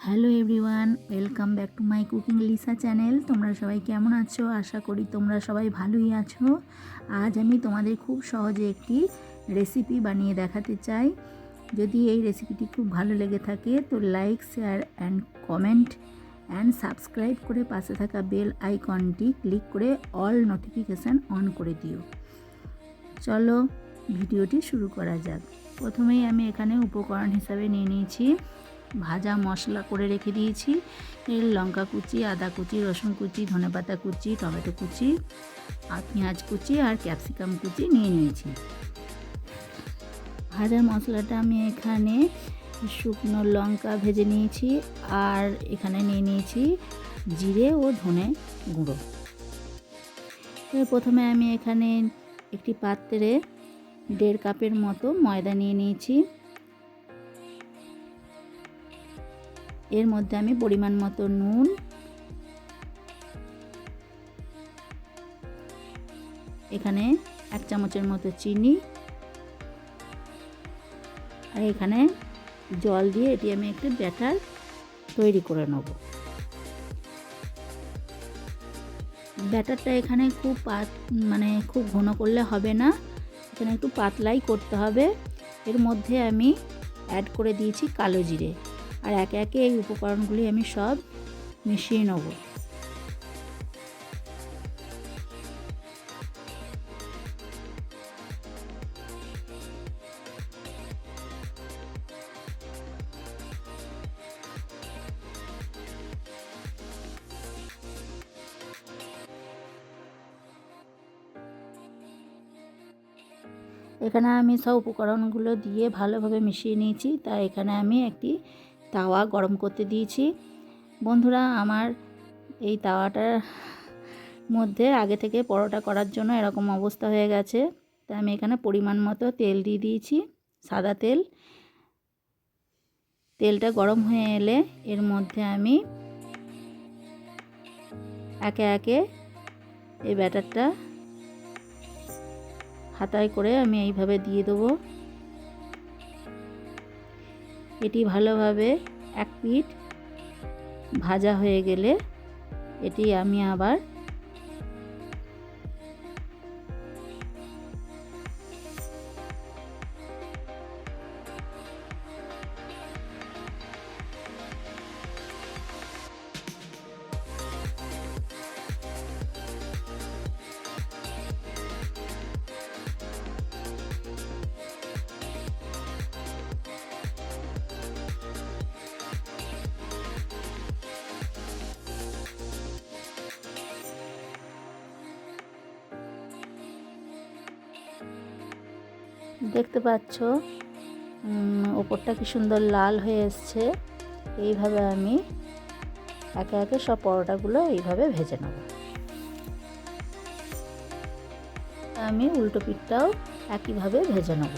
Hello everyone, welcome back to my cooking Lisa channel. তোমরা সবাই কেমন আছো? আশা করি তোমরা সবাই ভালোই আছো। আজ আমি তোমাদের খুব সহজে একটি রেসিপি বানিয়ে দেখাতে চাই। যদি এই রেসিপিটি খুব ভালো লেগে থাকে তো like, share and comment and subscribe করে পাশে থাকা বেল আইকনটি ক্লিক করে অল নোটিফিকেশান অন করে দিও। চলো ভিডিওটি শুরু করা যাক। প্রথমেই আমি এখানে উপকরণ হিসাবে নিয়ে নিয়েছি ভাজা মশলা করে রেখে দিয়েছি। এর লঙ্কা কুচি, আদা কুচি, রসুন কুচি, ধনেপাতা কুচি, টমেটো কুচি আর পেঁয়াজ কুচি আর ক্যাপসিকাম কুচি নিয়ে নিয়েছি। ভাজা মশলাটা আমি এখানে শুকনো লঙ্কা ভেজে নিয়েছি আর এখানে নিয়ে নিয়েছি জিরে ও ধনে গুঁড়ো। প্রথমে আমি এখানে একটি পাত্রে 1.5 কাপের মতো ময়দা নিয়ে নিয়েছি। এর মধ্যে আমি পরিমাণ মতো নুন, এখানে 1 চামচের মতো চিনি আর এখানে জল দিয়ে এটি আমি একটি ব্যাটার তৈরি করে নেব। ব্যাটারটা এখানে খুব ঘন করলে হবে না, এখানে একটু পাতলাই করতে হবে। এর মধ্যে আমি অ্যাড করে দিয়েছি কালো জিরে আর একে একে এই উপকরণগুলি আমি সব মিশিয়ে নেব। এখানে আমি সব উপকরণগুলো দিয়ে ভালোভাবে মিশিয়ে নিয়েছি। তাই এখানে আমি একটি তাওয়া গরম করতে দিয়েছি। বন্ধুরা, আমার এই তাওয়াটার মধ্যে আগে থেকে পরোটা করার জন্য এরকম অবস্থা হয়ে গেছে। তাই আমি এখানে পরিমাণ মতো তেল দিয়ে দিয়েছি, সাদা তেল। তেলটা গরম হয়ে এলে এর মধ্যে আমি একে একে এই ব্যাটারটা হাতায় করে আমি এইভাবে দিয়ে দেবো। এটি ভালোভাবে এক পিঠ ভাজা হয়ে গেলে এটি আমি আবার দেখতে পাচ্ছ ওপরটা কি সুন্দর লাল হয়ে এসছে। এইভাবে আমি একে একে সব পরোটাগুলো এইভাবে ভেজে নেব। আমি উল্টো পিঠটাও একইভাবে ভেজে নেব।